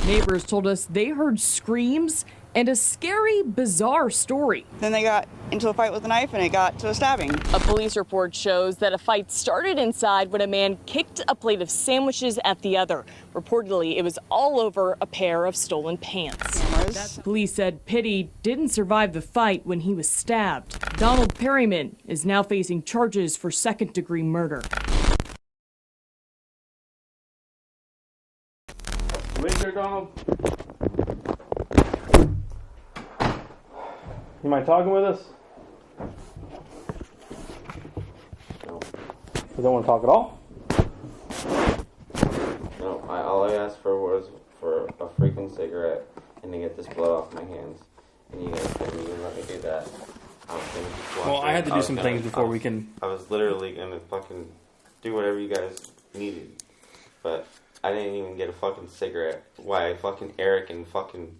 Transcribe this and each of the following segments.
Neighbors told us they heard screams and a scary, bizarre story. Then they got into a fight with a knife and it got to a stabbing. A police report shows that a fight started inside when a man kicked a plate of sandwiches at the other. Reportedly, it was all over a pair of stolen pants. Police said Pitti didn't survive the fight when he was stabbed. Donald Perryman is now facing charges for second-degree murder. Wait there, Donald. You mind talking with us? No. You don't want to talk at all? No, all I asked for was for a freaking cigarette and to get this blood off my hands. And you guys didn't even let me do that. I was gonna just walk Well, I had to do I some was gonna- things before we can... I was literally gonna fucking do whatever you guys needed. But I didn't even get a fucking cigarette. Why fucking Eric and fucking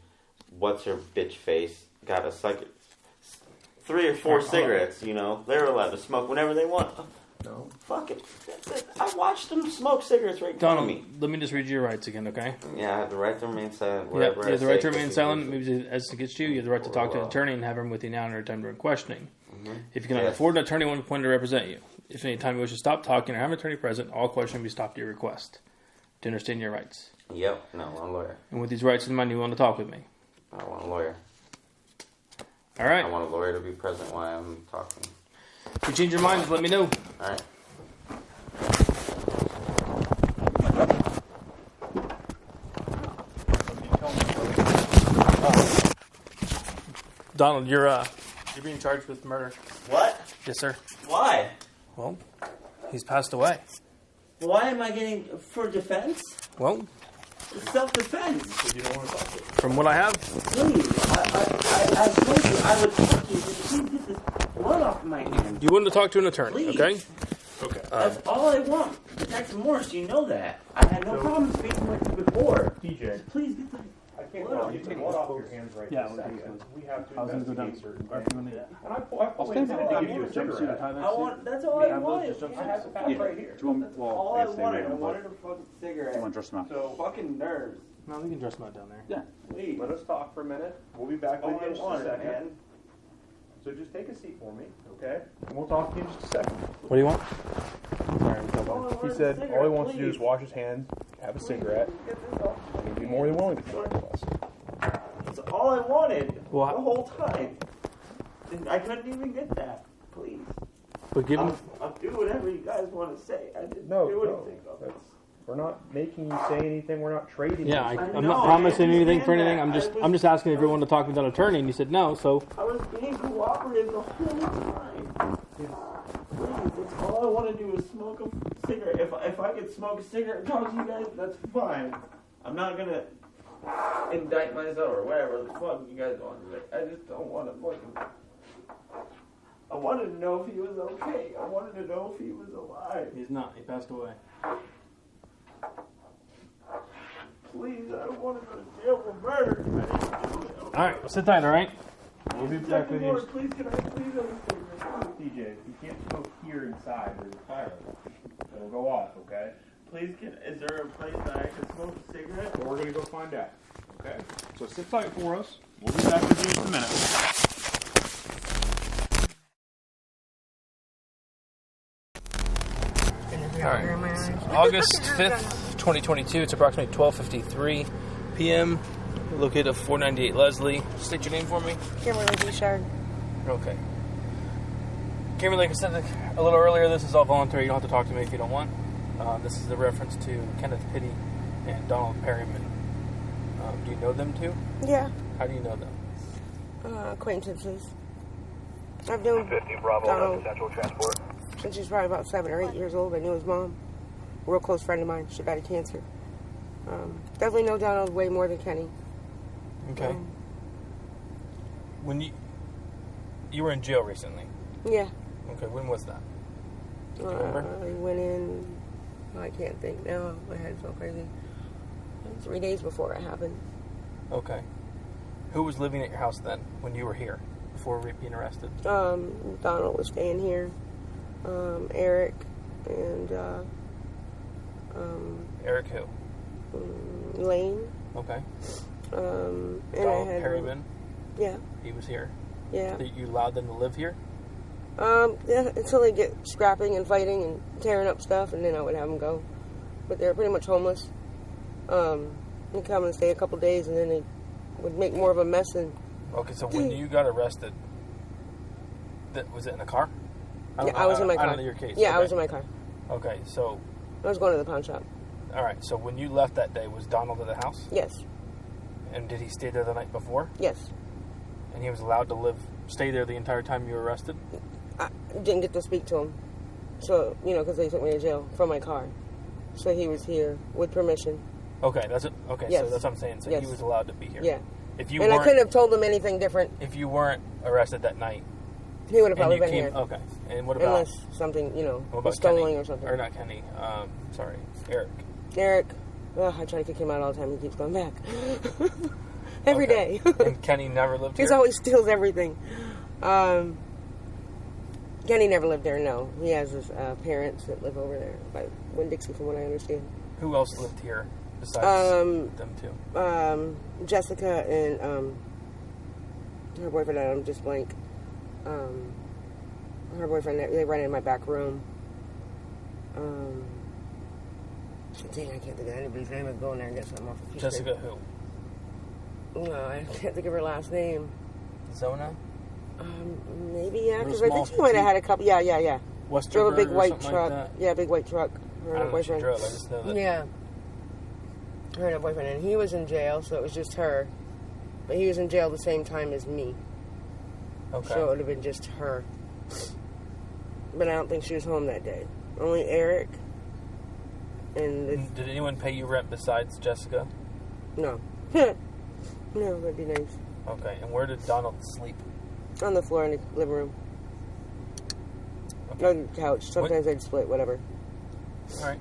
what's her bitch face got a 3 or 4 cigarettes, you know. They're allowed to smoke whenever they want. No. Fuck it. I watched them smoke cigarettes right in front of me. Let me just read you your rights again, okay? Yeah, I have the right to remain silent. Yeah, you have the right to remain silent. Maybe as against you, you have the right to talk to an attorney and have him with you now under time during questioning. Mm-hmm. If you cannot afford an attorney, one appointed to represent you. If any time you wish to stop talking or have an attorney present, all questioning will be stopped at your request. To understand your rights. Yep. No, I'm a lawyer. And with these rights in mind, you want to talk with me. I want a lawyer. All right. I want a lawyer to be present while I'm talking. If you change your mind, just let me know. All right. Donald, you're being charged with murder. What? Yes, sir. Why? Well, he's passed away. Why am I getting for defense? Well, self-defense. You don't want to talk to me. From what I have, Please, I told you I would talk to you. Please get this blood off my hands. you wanted to talk to an attorney, Please. okay? Okay. That's all I want. Protect Morris, you know that. I had no problem speaking with you before. DJ. Please get the blood off You your take hands. blood off your hands right this second. We have to investigate certain things. And I fully intended to give you a cigarette. That's all I wanted. I have the pack right here. All I wanted. I wanted a fucking cigarette. You want to dress them out? So fucking nerves. No, we can dress him out down there. Yeah. Please. Let us talk for a minute. We'll be back with you in just a second. Man. So just take a seat for me, okay? And we'll talk to you in just a second. What do you want? He said all he wants to do is wash his hands, have a cigarette, and he'd be more than willing to do it to us. That's all I wanted the Well, whole time. And I couldn't even get that. Please. But give him. I'll do whatever you guys want to say. I didn't do anything. We're not making you say anything. We're not trading. Yeah, I'm not promising anything for anything. I'm just asking if you want to talk with an attorney, and you said no. So I was being cooperative the whole time. Please, that's all I want to do is smoke a cigarette. If I could smoke a cigarette and talk to you guys, that's fine. I'm not gonna indict myself or whatever the fuck you guys want to do. I just don't want to fucking. I wanted to know if he was okay. I wanted to know if he was alive. he's not. He passed away. Please, I don't want to go to jail for murder. All right, well, sit tight. All right. We'll be back with you. Please, can I please understand? DJ, you can't smoke here inside. There's a fire. It'll go off, okay? Please, is there a place that I can smoke a cigarette? So we're going to go find out, okay? So sit tight for us. We'll be back with you in a minute. All right. August 5th, 2022. It's approximately 12:53 p.m. Located at 498 Leslie. State your name for me. Kimberly Bouchard. Okay. Kimberly, like I said a little earlier, this is all voluntary. You don't have to talk to me if you don't want. This is the reference to Kenneth Pitti and Donald Perryman. Do you know them too? Yeah. How do you know them? Acquaintances. I've known 50 Bravo Donald Central Transport. since he was probably about 7 or 8 years old. I knew his mom. A real close friend of mine. She died of cancer. Definitely know Donald way more than Kenny. Okay. When you were in jail recently? Yeah. Okay, when was that? Do you I remember? went in, I can't think now. My head's so crazy. 3 days before it happened. Okay. Who was living at your house then, when you were here, before being arrested? Donald was staying here. Eric and Eric who? Lane. Okay. And I Donald had Perryman. Yeah. He was here. Yeah. You allowed them to live here? Yeah, until they get scrapping and fighting and tearing up stuff, and then I would have them go. But they're pretty much homeless. They'd come and stay a couple days, and then they would make more of a mess. And Okay, so when you got arrested, was it in a car? I was in my car. I don't know your case. Yeah, okay. I was in my car. Okay, so... I was going to the pawn shop. All right, so when you left that day, was Donald at the house? Yes. And did he stay there the night before? Yes. And he was allowed to stay there the entire time you were arrested? I didn't get to speak to him. So, because they took me to jail from my car. So he was here with permission. Okay, that's it. Okay, yes. So that's what I'm saying. So yes. he was allowed to be here. Yeah. If you and I couldn't have told him anything different. If you weren't arrested that night, he would have probably been here. Okay. And what about... Unless something, was stolen Kenny, or something. Or not Kenny. Sorry. Eric. Eric. I try to kick him out all the time. He keeps going back. Every day. And Kenny never lived here? He always steals everything. Kenny never lived there, no. He has his parents that live over there by Winn-Dixie, from what I understand. Who else lived here besides them two? Jessica and her boyfriend, I'm just blank. Her boyfriend, they run in my back room. Dang, I can't think of anybody's name. I'd go in there and get something off of the Jessica who? No, I can't think of her last name. Zona? Maybe, yeah, because I think she might have had a couple. Yeah. Drove a big white Like truck. that? Yeah, big white truck. Her I don't know if she boyfriend. drove. I just know that. Yeah. Her and her boyfriend. And he was in jail, so it was just her. But he was in jail the same time as me. Okay. So it would have been just her. But I don't think she was home that day. Only Eric. And did anyone pay you rent besides Jessica? No. No, that'd be nice. Okay, and where did Donald sleep? On the floor in the living room. Okay. On the couch. Sometimes they'd split, whatever. All right.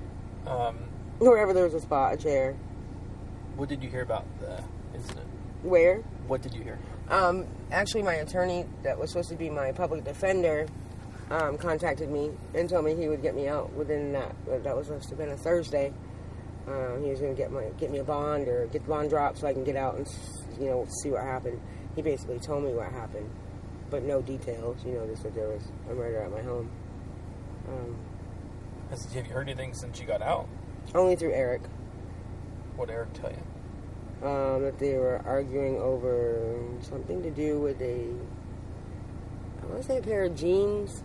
Wherever there was a spot, a chair. What did you hear about the incident? Where? What did you hear? Actually, my attorney that was supposed to be my public defender contacted me and told me he would get me out within that. That was supposed to have been a Thursday. He was going to get me a bond or get the bond dropped so I can get out and see what happened. He basically told me what happened, but no details. Just that there was a murder at my home. Have you heard anything since you got out? Only through Eric. What did Eric tell you? That they were arguing over something to do with I want to say a pair of jeans.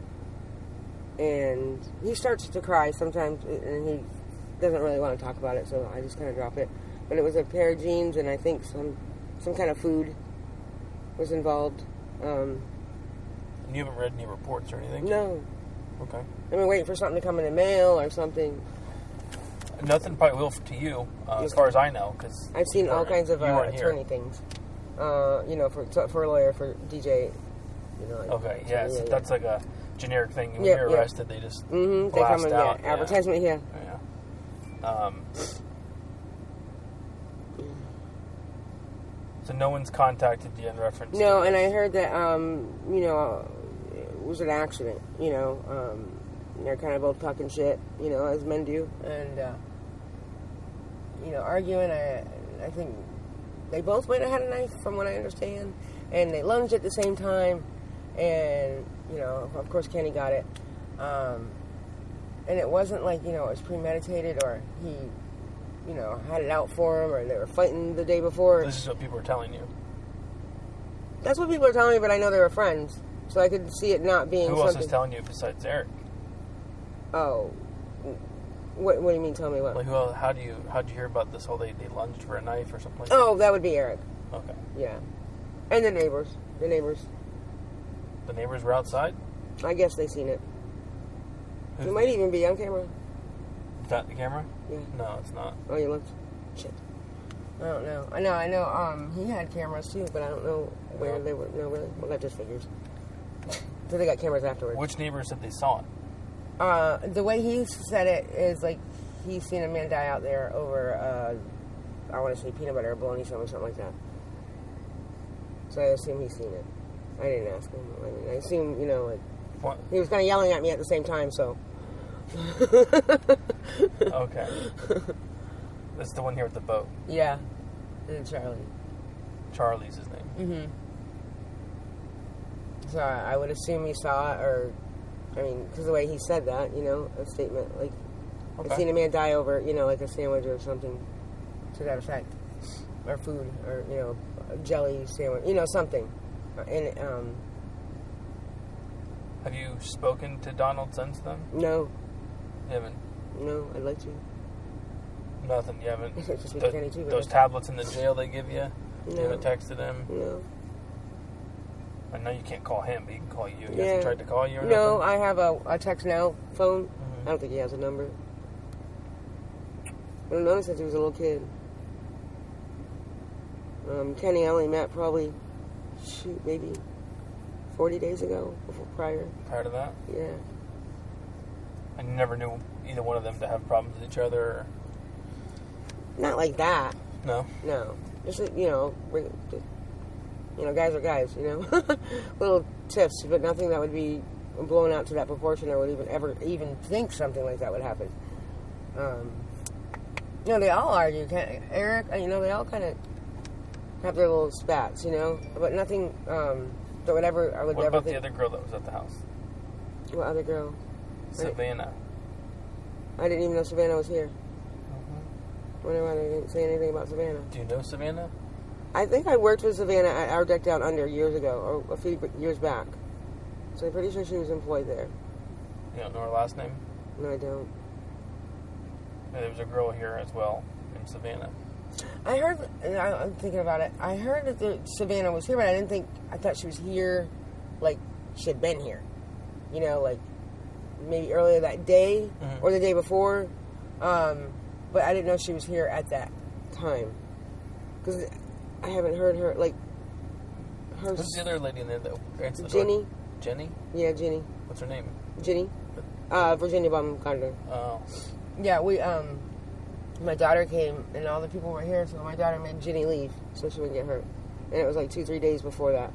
And he starts to cry sometimes, and he doesn't really want to talk about it, so I just kind of drop it. But it was a pair of jeans, and I think some kind of food was involved. And you haven't read any reports or anything? No. Okay. I've been waiting for something to come in the mail or something. Nothing probably will to you, as far as I know, because I've seen all kinds of attorney things. For a lawyer, for DJ. Okay, yeah, so that's like a generic thing. When you're arrested, they just blast they come and out. Advertisement here. Yeah. So no one's contacted you in reference. No, and I heard that it was an accident. They're kind of both talking shit, as men do, and arguing. I think they both might have had a knife, from what I understand, and they lunged at the same time, and of course Kenny got it, and it wasn't like it was premeditated or he had it out for him or they were fighting the day before. This is what people are telling you. That's what people are telling me, but I know they were friends, so I could see it not being. Who else is telling you besides Eric? Oh, what do you mean? Tell me what? Like, how'd you hear about this whole they lunged for a knife or something like that? Oh, that would be Eric. Okay. Yeah, and the neighbors. The neighbors were outside? I guess they seen it. It might even be on camera. Is that the camera? Yeah. No, it's not. Oh, you looked? Shit. I don't know. I know. He had cameras too, but I don't know where they were. No, really. Well, that just figures. So they got cameras afterwards. Which neighbors said they saw it? The way he said it is like he's seen a man die out there over, I want to say peanut butter or bologna something like that. So I assume he's seen it. I didn't ask him. I mean, I assume, what? He was kind of yelling at me at the same time, so. Okay. That's the one here with the boat. Yeah. And Charlie. Charlie's his name. Mm-hmm. So I would assume he saw it, or, I mean, because the way he said that, you know, a statement, like, Okay. I've seen a man die over, you know, like a sandwich or something to that effect. Or food, or, you know, a jelly sandwich, you know, something. And, Have you spoken to Donald since then? no. You haven't? No, I'd like to. Nothing. You haven't? Just with Kenny, too, those tablets in the jail they give you? No. You haven't texted him? No. I know you can't call him, but he can call you. He Yeah. hasn't tried to call you or No, nothing? I have a text now phone. Mhm. I don't think he has a number. I don't know since he was a little kid. Kenny I only met probably, maybe 40 days ago, prior. Prior to that? Yeah. And you never knew either one of them to have problems with each other? Or... Not like that. No? No. Just, you know, guys are guys, you know. Little tiffs, but nothing that would be blown out to that proportion or would even think something like that would happen. You know, they all argue. Eric, you know, they all kind of have their little spats, you know, but nothing that would ever, I would What never about think. the other girl that was at the house? What other girl? Savannah. I didn't even know Savannah was here. Mm-hmm. Wonder why they didn't say anything about Savannah. Do you know Savannah? I think I worked with Savannah at our deck down under years ago, or a few years back. So I'm pretty sure she was employed there. You don't know her last name? No, I don't. Yeah, there was a girl here as well named Savannah. I heard, I'm thinking about it, I heard that Savannah was here, but I thought she was here, like, she had been here. You know, like, maybe earlier that day, or the day before. But I didn't know she was here at that time. Because I haven't heard her, like, her... Who's the other lady in there that answered the Jenny. door? Jenny? Yeah, Jenny. What's her name? Jenny. Virginia Baumgartner. Oh. Yeah, my daughter came, and all the people were here, so my daughter made Jenny leave so she wouldn't get hurt. And it was like 2-3 days before that.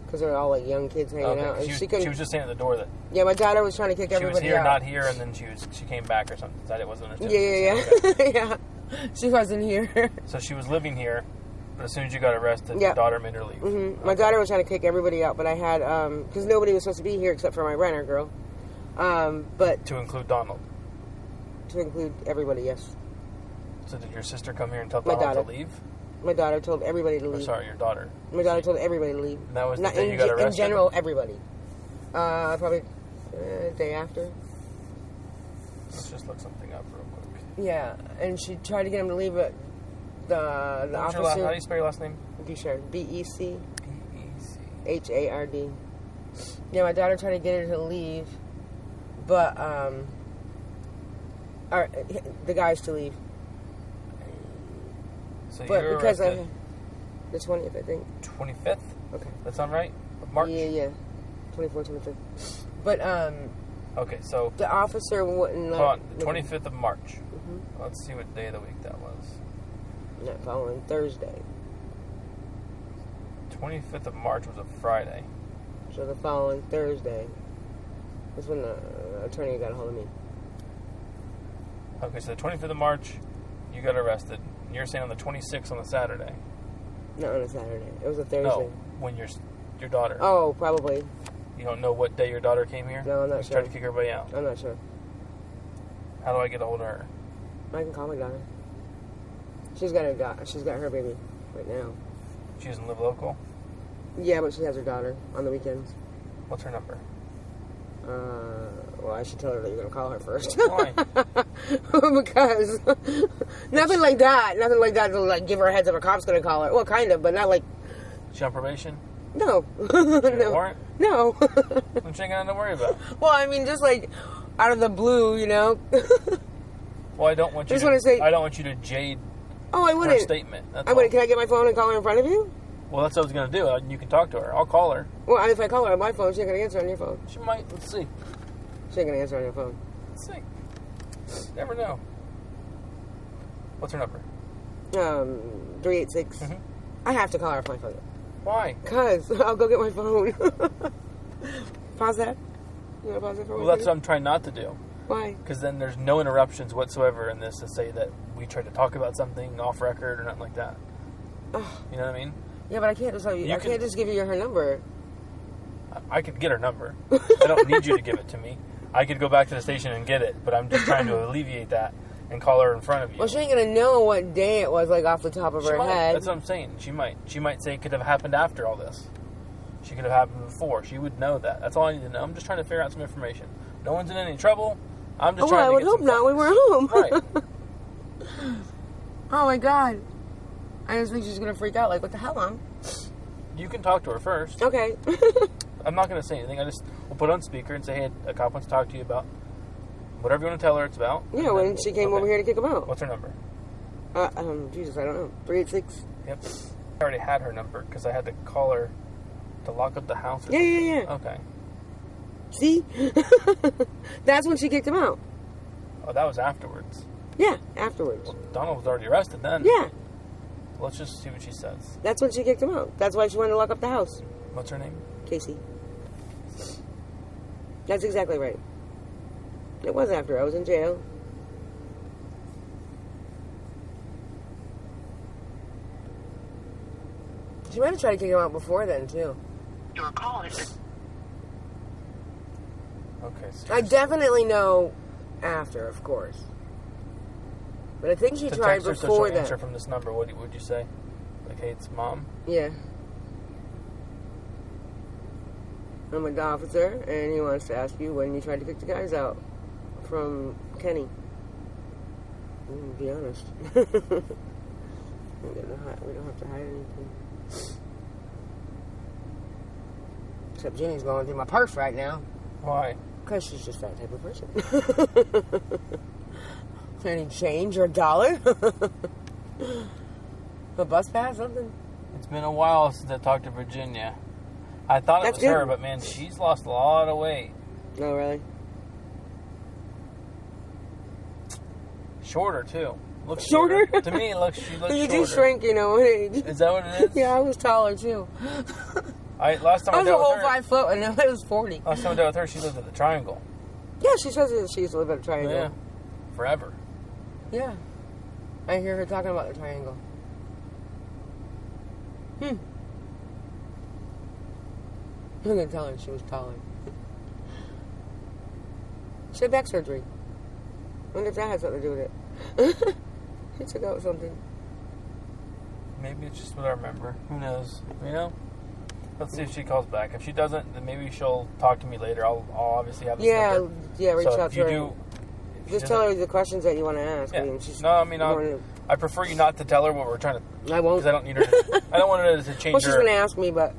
Because they were all like young kids hanging out. And she was just saying at the door that yeah, my daughter was trying to kick everybody out. she was here, not here, and then she came back or something. I wasn't understanding. Yeah. Yeah. She wasn't here. So she was living here, but as soon as you got arrested, Yeah. your daughter made her leave. Mm-hmm. Okay. My daughter was trying to kick everybody out, but I had, because nobody was supposed to be here except for my renter girl. But To include Donald. to include everybody, yes. So did your sister come here and tell My Donald daughter. to leave? My daughter told everybody to Or leave. sorry, your daughter. My daughter told everybody to leave. And that was the Not day you got arrested? In general, everybody. Probably day after. Let's just look something up real quick. Yeah, and she tried to get him to leave, but the What's officer... how do you spell your last name? Bouchard. B-E-C. Bechard. Yeah, my daughter tried to get her to leave, but the guys to leave. So But you're because arrested the 20th, I think. 25th? Okay. That sound right? Of March? Yeah. 24th, 25th. But Okay, so the officer wouldn't let... hold on, the 25th of March. Mm-hmm. Let's see what day of the week that was. That following Thursday. 25th of March was a Friday. So the following Thursday is when the attorney got a hold of me. Okay, so the 25th of March, you got arrested. You're saying on the 26th on a Saturday. Not on a Saturday. It was a Thursday. No, when your daughter. Oh, probably. You don't know what day your daughter came here? No, I'm not You sure. tried to kick everybody out. I'm not sure. How do I get a hold of her? I can call my daughter. She's got her baby right now. She doesn't live local? Yeah, but she has her daughter on the weekends. What's her number? Well, I should tell her that you're going to call her first. Why? Because nothing like that to like give her a heads up a cop's going to call her. Well, kind of, but not like... Is she on probation? No. She got a No. warrant? No. Then she ain't got nothing to worry about. Well, I mean, just like out of the blue, you know? Well, I don't want you Just to... wanna say- I don't want you to jade Oh, I her wouldn't. statement. That's I wouldn't. all. Can I get my phone and call her in front of you? Well, that's what I was going to do. You can talk to her. I'll call her. Well, if I call her on my phone, she ain't going to answer on your phone. She might. Let's see. She ain't going to answer on your phone. Let's see. Never know. What's her number? 386. Mhm. I have to call her off my phone. Why? Because I'll go get my phone. Pause that. You want to pause it for Well, one that's what second? I'm trying not to do. Why? Because then there's no interruptions whatsoever in this to say that we tried to talk about something off record or nothing like that. You know what I mean? Yeah, but I can't just can't just give you her number. I could get her number. I don't need you to give it to me. I could go back to the station and get it, but I'm just trying to alleviate that and call her in front of you. Well, she ain't gonna know what day it was, like, off the top of her head. That's what I'm saying. She might say it could have happened after all this. She could have happened before. She would know that. That's all I need to know. I'm just trying to figure out some information. No one's in any trouble. I'm just trying to get some facts. I would hope not. We were home. Right. Oh, my God. I just think she's gonna freak out. Like, what the hell, Mom? You can talk to her first. Okay. I'm not going to say anything. We'll put it on speaker and say, hey, a cop wants to talk to you about whatever you want to tell her it's about. Yeah, when she came over here to kick him out. What's her number? Jesus, I don't know. 386. Yep. I already had her number because I had to call her to lock up the house. Yeah. Okay. See? That's when she kicked him out. Oh, that was afterwards. Yeah, afterwards. Well, Donald was already arrested then. Yeah. Let's just see what she says. That's when she kicked him out. That's why she wanted to lock up the house. What's her name? Casey. That's exactly right. It was after. I was in jail. She might have tried to kick him out before then, too. Your call is... Okay. So I definitely know after, of course. But I think she tried before that. Answer from this number. What would you say? Like, hey, it's Mom? Yeah. I'm an officer, and he wants to ask you when you tried to kick the guys out from Kenny. Be honest. We don't have to hide anything. Except Jenny's going through my purse right now. Why? Because she's just that type of person. Any change or a dollar? A bus pass, something? It's been a while since I talked to Virginia. I thought it was her, but man, she's lost a lot of weight. Oh, really? Shorter, too. Looks shorter? To me, she looks shorter. You do shrink, you know, age. Is that what it is? Yeah, I was taller, too. Last time I I was dealt a whole with her, 5 foot, and I was 40. Last time I dealt with her, she lived at the Triangle. Yeah, she says that she used to live at a Triangle. Yeah. Forever. Yeah. I hear her talking about the Triangle. I'm going to tell her she was taller. She had back surgery. I wonder if that had something to do with it. She took out something. Maybe it's just what I remember. Who knows? You know? Let's see if she calls back. If she doesn't, then maybe she'll talk to me later. I'll obviously have this number. Yeah, reach out to her. Just tell her the questions that you want to ask. Yeah. I prefer you not to tell her what we're trying to... I won't. Because I don't need her to... I don't want her to change her... Well, she's going to ask me, but...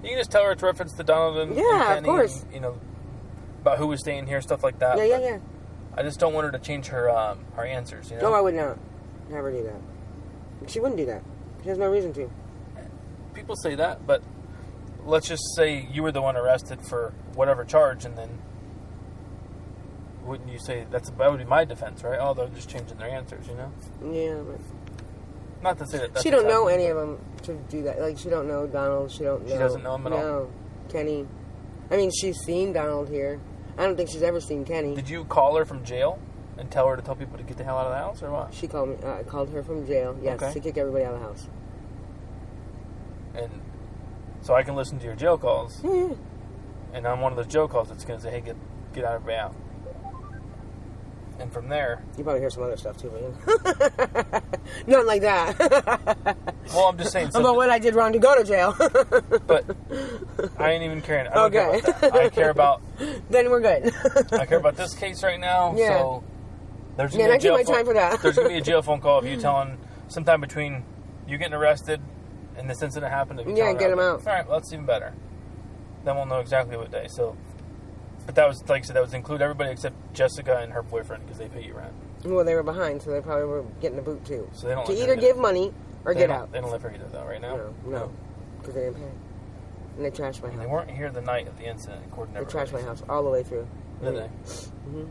You can just tell her it's reference to Donald and Kenny, of course. And, about who was staying here, stuff like that. Yeah. I just don't want her to change her answers, you know? No, I would not. Never do that. She wouldn't do that. She has no reason to. People say that, but let's just say you were the one arrested for whatever charge, and then wouldn't you say that would be my defense, right? Oh, they're just changing their answers, you know? Yeah, but... Not to say that that's she don't know any of them to do that. Like, she don't know Donald. She doesn't know him at all? No. Kenny. I mean, she's seen Donald here. I don't think she's ever seen Kenny. Did you call her from jail and tell her to tell people to get the hell out of the house, or what? She called me. I called her from jail, yes, to kick everybody out of the house. And so I can listen to your jail calls. Yeah. And on one of those jail calls, it's going to say, hey, get everybody out. And from there... You probably hear some other stuff, too, man. Nothing like that. Well, I'm just saying... About what I did wrong to go to jail. But I ain't even caring. I don't care about that. I care about... Then we're good. I care about this case right now, so... There's I take my time for that. There's going to be a jail phone call of you telling... Sometime between you getting arrested and this incident happened... Yeah, get him out. All right, well, that's even better. Then we'll know exactly what day, so... But that was, like I said, that was include everybody except Jessica and her boyfriend because they pay you rent. Well, they were behind, so they probably were getting the boot too. So they don't to either give money or get out. They don't live here either, though, right now? No, because they didn't pay. And they trashed my house. They weren't here the night of the incident, according to everybody. They trashed my house all the way through. Did they? Mm-hmm.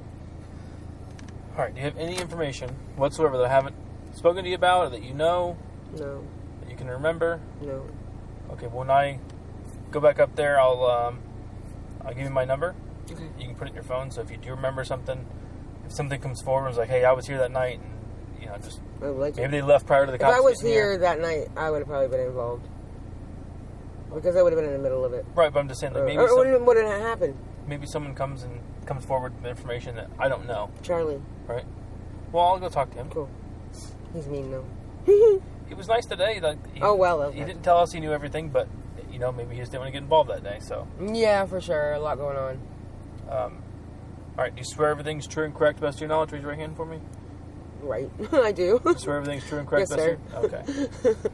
All right, do you have any information whatsoever that I haven't spoken to you about or that you know? No. That you can remember? No. Okay, well, when I go back up there, I'll give you my number. You can put it in your phone, so if you do remember something, if something comes forward and is like, hey, I was here that night, and you know, just I would like to. maybe they left prior to the cops. If I was getting here that night, I would have probably been involved. Because I would have been in the middle of it. Right, but I'm just saying, like, maybe what would have happened? Maybe someone comes forward with information that I don't know. Charlie. Right? Well, I'll go talk to him. Cool. He's mean, though. He was nice today. Like, he didn't tell us he knew everything, but, you know, maybe he just didn't want to get involved that day, so. Yeah, for sure. A lot going on. All right, do you swear everything's true and correct, best of your knowledge? Raise your right hand for me. Right. I do. You swear everything's true and correct, yes, best sir. of your... Okay.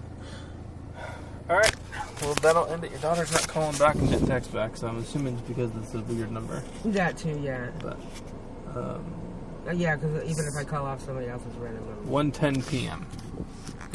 All right. Well, that'll end it. Your daughter's not calling back and didn't text back, so I'm assuming it's because it's a weird number. That too, yeah. But, yeah, because even if I call off somebody else's random number. 1:10 p.m.